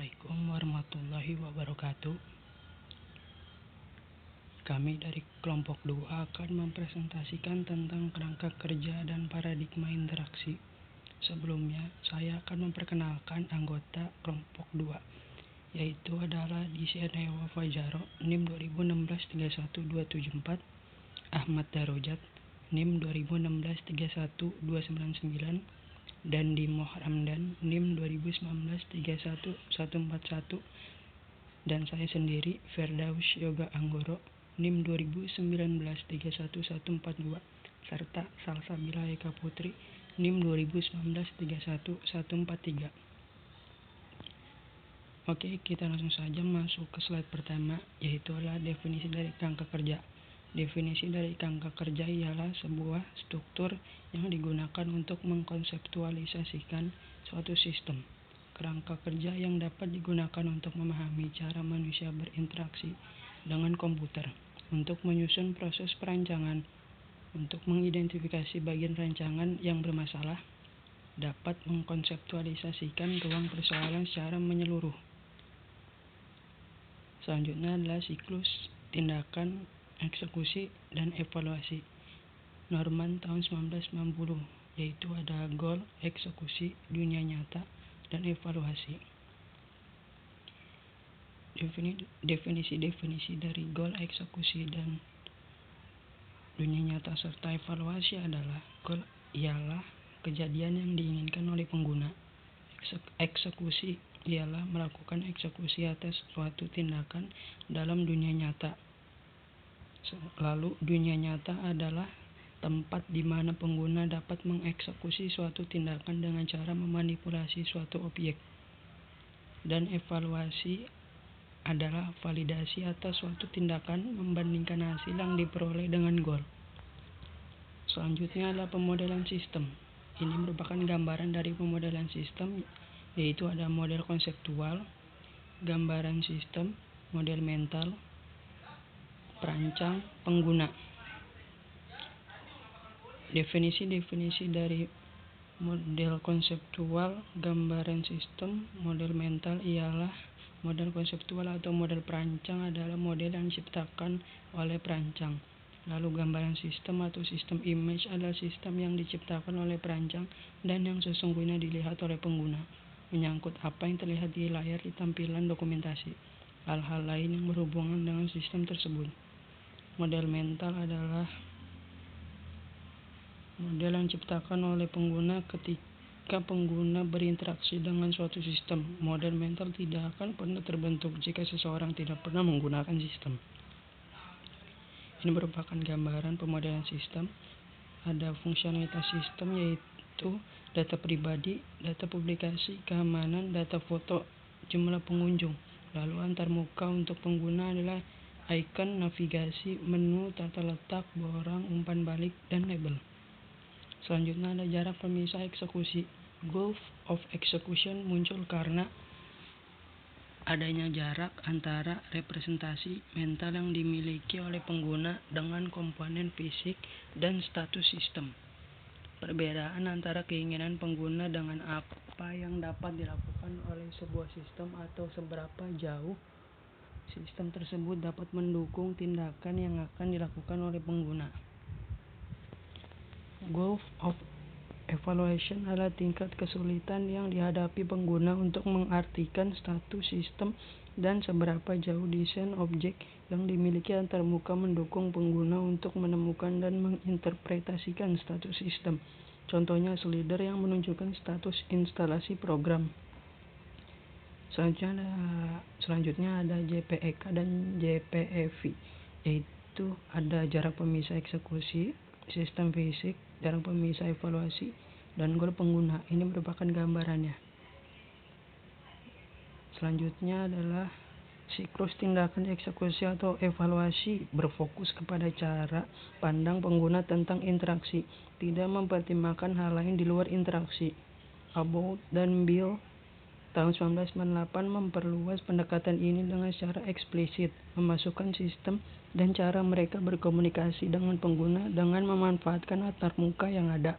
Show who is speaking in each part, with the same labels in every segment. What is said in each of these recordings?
Speaker 1: Assalamualaikum warahmatullahi wabarakatuh. Kami dari kelompok 2 akan mempresentasikan tentang kerangka kerja dan paradigma interaksi. Sebelumnya, saya akan memperkenalkan anggota kelompok 2, yaitu adalah Disyanewa Fajaro, NIM 2016-31274, Ahmad Darojat, NIM 2016-31299, dan Dimoh Ramdan, NIM 2019-31141, dan saya sendiri, Firdaus Yoga Anggoro, NIM 2019-31142, serta Salsabila Eka Putri, NIM 2019-31143. Oke, kita langsung saja masuk ke slide pertama, yaitu adalah definisi dari kerangka kerja. Definisi dari kerangka kerja ialah sebuah struktur yang digunakan untuk mengkonseptualisasikan suatu sistem. Kerangka kerja yang dapat digunakan untuk memahami cara manusia berinteraksi dengan komputer, untuk menyusun proses perancangan, untuk mengidentifikasi bagian rancangan yang bermasalah, dapat mengkonseptualisasikan ruang persoalan secara menyeluruh. Selanjutnya adalah siklus tindakan, eksekusi, dan evaluasi. Norman tahun 1990, yaitu ada goal, eksekusi, dunia nyata, dan evaluasi. Definisi dari goal, eksekusi, dan dunia nyata serta evaluasi adalah goal ialah kejadian yang diinginkan oleh pengguna. Eksekusi ialah melakukan eksekusi atas suatu tindakan dalam dunia nyata. Lalu dunia nyata adalah tempat di mana pengguna dapat mengeksekusi suatu tindakan dengan cara memanipulasi suatu objek. Dan evaluasi adalah validasi atas suatu tindakan membandingkan hasil yang diperoleh dengan goal. Selanjutnya adalah pemodelan sistem. Ini merupakan gambaran dari pemodelan sistem, yaitu ada model konseptual, gambaran sistem, model mental, perancang, pengguna. Definisi dari model konseptual, gambaran sistem, model mental ialah model konseptual atau model perancang adalah model yang diciptakan oleh perancang. Lalu gambaran sistem atau sistem image adalah sistem yang diciptakan oleh perancang dan yang sesungguhnya dilihat oleh pengguna, menyangkut apa yang terlihat di layar di tampilan dokumentasi, hal-hal lain yang berhubungan dengan sistem tersebut. Model mental adalah model yang diciptakan oleh pengguna ketika pengguna berinteraksi dengan suatu sistem. Model mental tidak akan pernah terbentuk jika seseorang tidak pernah menggunakan sistem. Ini merupakan gambaran pemodelan sistem. Ada fungsionalitas sistem, yaitu data pribadi, data publikasi, keamanan, data foto, jumlah pengunjung. Lalu antarmuka untuk pengguna adalah icon, navigasi, menu, tata letak, borang, umpan balik, dan label. Selanjutnya ada jarak pemisah eksekusi. Gulf of execution muncul karena adanya jarak antara representasi mental yang dimiliki oleh pengguna dengan komponen fisik dan status sistem. Perbedaan antara keinginan pengguna dengan apa yang dapat dilakukan oleh sebuah sistem atau seberapa jauh sistem tersebut dapat mendukung tindakan yang akan dilakukan oleh pengguna. Gulf of evaluation adalah tingkat kesulitan yang dihadapi pengguna untuk mengartikan status sistem dan seberapa jauh desain objek yang dimiliki antarmuka mendukung pengguna untuk menemukan dan menginterpretasikan status sistem. Contohnya slider yang menunjukkan status instalasi program. Selanjutnya ada JPEK dan JPEV, yaitu ada jarak pemisah eksekusi, sistem fisik, jarak pemisah evaluasi, dan goal pengguna. Ini merupakan gambarannya. Selanjutnya adalah siklus tindakan eksekusi atau evaluasi berfokus kepada cara pandang pengguna tentang interaksi, tidak mempertimbangkan hal lain di luar interaksi. About dan Bill tahun 1998 memperluas pendekatan ini dengan secara eksplisit, memasukkan sistem dan cara mereka berkomunikasi dengan pengguna dengan memanfaatkan antarmuka yang ada.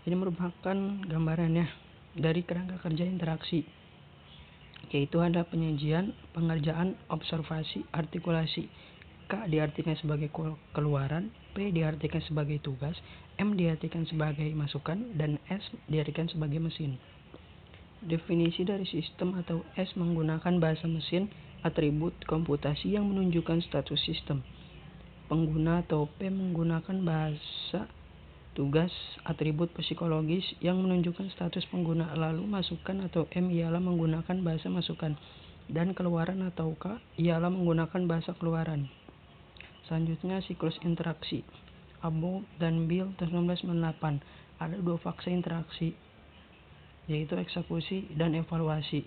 Speaker 1: Ini merupakan gambarannya dari kerangka kerja interaksi. yaitu ada penyajian, pengerjaan, observasi, artikulasi. K diartikan sebagai keluaran, P diartikan sebagai tugas, M diartikan sebagai masukan, dan S diartikan sebagai mesin. Definisi dari sistem atau S menggunakan bahasa mesin, atribut komputasi yang menunjukkan status sistem. Pengguna atau P menggunakan bahasa tugas, atribut psikologis yang menunjukkan status pengguna. Lalu masukan atau M ialah menggunakan bahasa masukan, dan keluaran atau K ialah menggunakan bahasa keluaran. Selanjutnya siklus interaksi. Abbo dan Bill tahun 1998. Ada 2 fase interaksi, yaitu eksekusi dan evaluasi.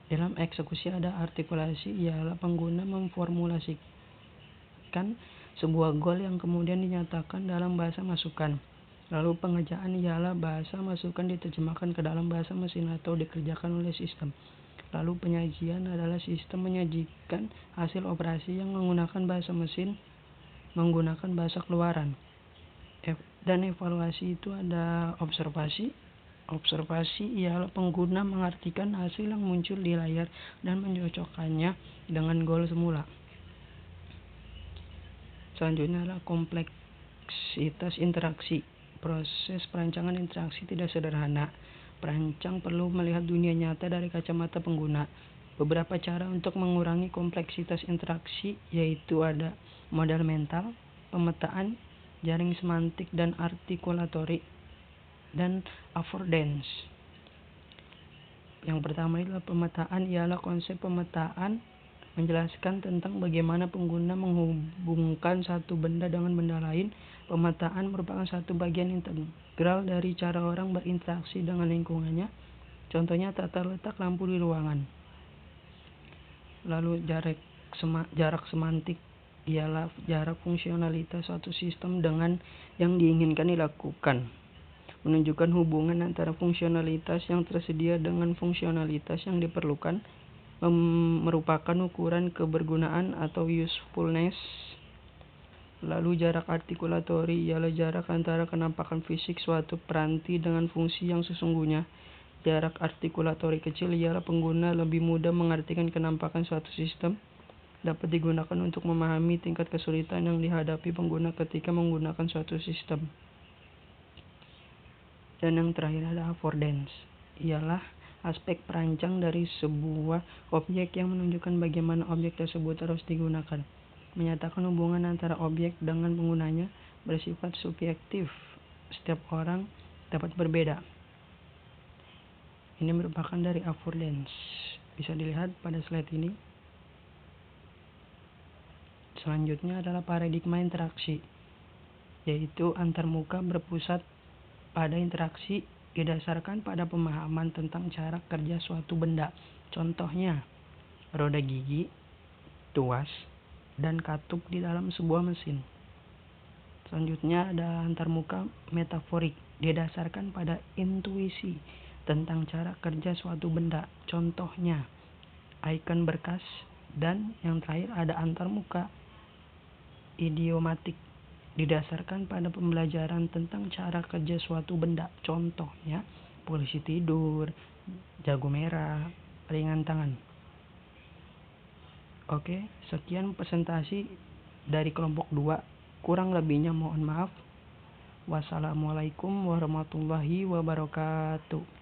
Speaker 1: Dalam eksekusi ada artikulasi, ialah pengguna memformulasikan sebuah goal yang kemudian dinyatakan dalam bahasa masukan. Lalu pengerjaan ialah bahasa masukan diterjemahkan ke dalam bahasa mesin atau dikerjakan oleh sistem. Lalu penyajian adalah sistem menyajikan hasil operasi yang menggunakan bahasa mesin menggunakan bahasa keluaran. Dan evaluasi itu ada observasi. Observasi ialah pengguna mengartikan hasil yang muncul di layar dan mencocokkannya dengan goal semula. Selanjutnya adalah kompleksitas interaksi. Proses perancangan interaksi tidak sederhana. Perancang perlu melihat dunia nyata dari kacamata pengguna. Beberapa cara untuk mengurangi kompleksitas interaksi yaitu ada model mental, pemetaan, jaring semantik dan artikulatori, dan affordance. Yang pertama adalah pemetaan, ialah konsep pemetaan menjelaskan tentang bagaimana pengguna menghubungkan satu benda dengan benda lain. Pemetaan merupakan satu bagian integral dari cara orang berinteraksi dengan lingkungannya. Contohnya tata letak lampu di ruangan. Lalu jarak semantik ialah jarak fungsionalitas suatu sistem dengan yang diinginkan dilakukan. Menunjukkan hubungan antara fungsionalitas yang tersedia dengan fungsionalitas yang diperlukan. Merupakan ukuran kebergunaan atau usefulness. Lalu jarak artikulatori ialah jarak antara kenampakan fisik suatu peranti dengan fungsi yang sesungguhnya. Jarak artikulatori kecil ialah pengguna lebih mudah mengartikan kenampakan suatu sistem. Dapat digunakan untuk memahami tingkat kesulitan yang dihadapi pengguna ketika menggunakan suatu sistem. Dan yang terakhir ada affordance, ialah aspek perancang dari sebuah objek yang menunjukkan bagaimana objek tersebut harus digunakan. Menyatakan hubungan antara objek dengan penggunanya, bersifat subjektif. Setiap orang dapat berbeda. Ini merupakan dari affordance. Bisa dilihat pada slide ini. Selanjutnya adalah paradigma interaksi, yaitu antarmuka berpusat pada interaksi didasarkan pada pemahaman tentang cara kerja suatu benda. Contohnya, roda gigi, tuas, dan katup di dalam sebuah mesin. Selanjutnya ada antarmuka metaforik, didasarkan pada intuisi tentang cara kerja suatu benda. Contohnya, ikon berkas. Dan yang terakhir ada antarmuka idiomatik, didasarkan pada pembelajaran tentang cara kerja suatu benda. Contohnya, polisi tidur, jago merah, ringan tangan. Oke, sekian presentasi dari kelompok 2. Kurang lebihnya mohon maaf. Wassalamualaikum warahmatullahi wabarakatuh.